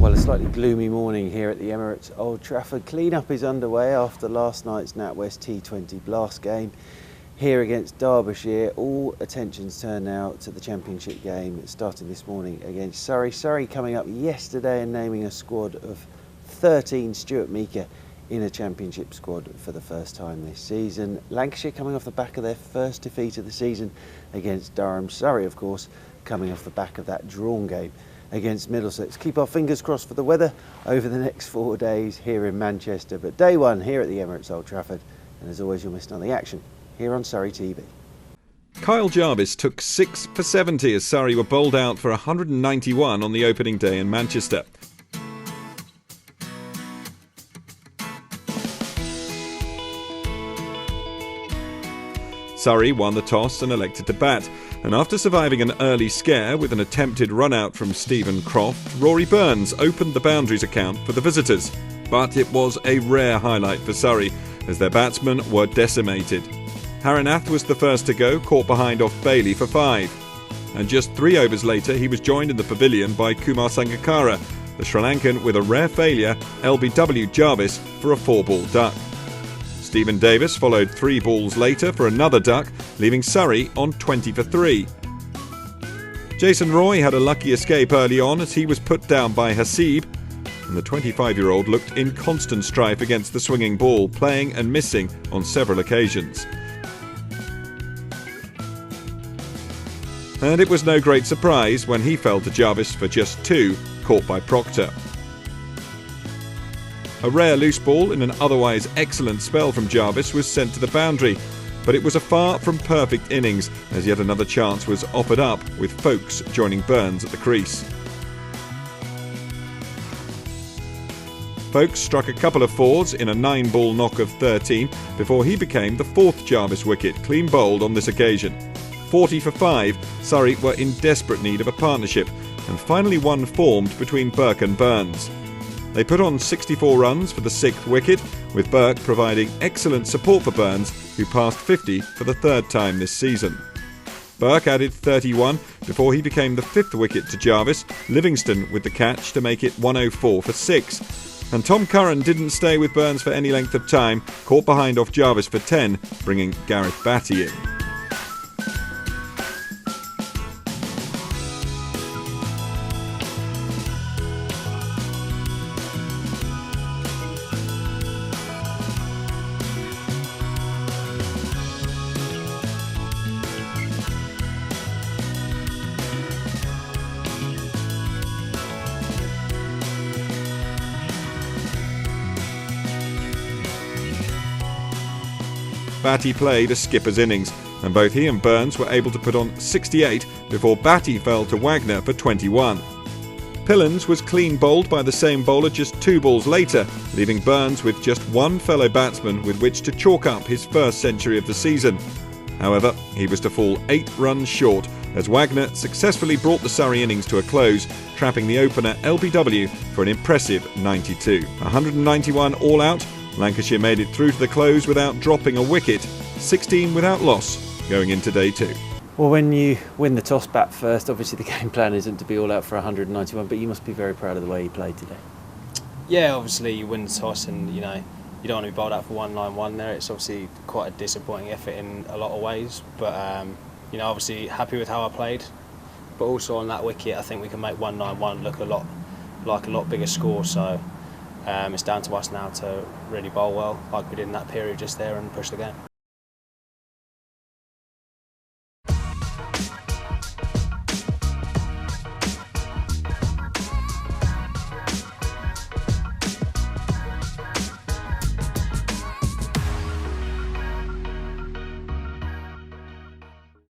Well, a slightly gloomy morning here at the Emirates Old Trafford. Clean-up is underway after last night's NatWest T20 Blast game. Here against Derbyshire, all attentions turn now to the Championship game starting this morning against Surrey. Surrey coming up yesterday and naming a squad of 13, Stuart Meeker in a Championship squad for the first time this season. Lancashire coming off the back of their first defeat of the season against Durham. Surrey, of course, coming off the back of that drawn game against Middlesex. Keep our fingers crossed for the weather over the next 4 days here in Manchester. But day one here at the Emirates Old Trafford, and as always you'll miss none of the action here on Surrey TV. Kyle Jarvis took 6 for 70 as Surrey were bowled out for 191 on the opening day in Manchester. Surrey won the toss and elected to bat, and after surviving an early scare with an attempted run-out from Stephen Croft, Rory Burns opened the boundaries account for the visitors. But it was a rare highlight for Surrey, as their batsmen were decimated. Haranath was the first to go, caught behind off Bailey for 5. And just 3 overs later, he was joined in the pavilion by Kumar Sangakkara, the Sri Lankan with a rare failure, LBW Jarvis for a 4-ball duck. Stephen Davis followed 3 balls later for another duck, leaving Surrey on 20 for 3. Jason Roy had a lucky escape early on as he was put down by Hasib, and the 25-year-old looked in constant strife against the swinging ball, playing and missing on several occasions. And it was no great surprise when he fell to Jarvis for just 2, caught by Proctor. A rare loose ball in an otherwise excellent spell from Jarvis was sent to the boundary, but it was a far from perfect innings as yet another chance was offered up, with Folkes joining Burns at the crease. Folkes struck a couple of 4s in a 9-ball knock of 13 before he became the 4th Jarvis wicket, clean bowled on this occasion. 40 for 5, Surrey were in desperate need of a partnership, and finally one formed between Burke and Burns. They put on 64 runs for the 6th wicket, with Burke providing excellent support for Burns, who passed 50 for the 3rd time this season. Burke added 31 before he became the 5th wicket to Jarvis, Livingston with the catch to make it 104 for 6. And Tom Curran didn't stay with Burns for any length of time, caught behind off Jarvis for 10, bringing Gareth Batty in. Batty played a skipper's innings, and both he and Burns were able to put on 68 before Batty fell to Wagner for 21. Pillans was clean bowled by the same bowler just 2 balls later, leaving Burns with just 1 fellow batsman with which to chalk up his first century of the season. However, he was to fall 8 runs short as Wagner successfully brought the Surrey innings to a close, trapping the opener LBW for an impressive 92. 191 all out. Lancashire made it through to the close without dropping a wicket, 16 without loss going into day 2. Well, when you win the toss bat first, obviously the game plan isn't to be all out for 191, but you must be very proud of the way you played today. Yeah, obviously you win the toss and you don't want to be bowled out for 191 there. It's obviously quite a disappointing effort in a lot of ways, but obviously happy with how I played. But also on that wicket, I think we can make 191 look a lot bigger score. So it's down to us now to really bowl well, like we did in that period just there, and push the game.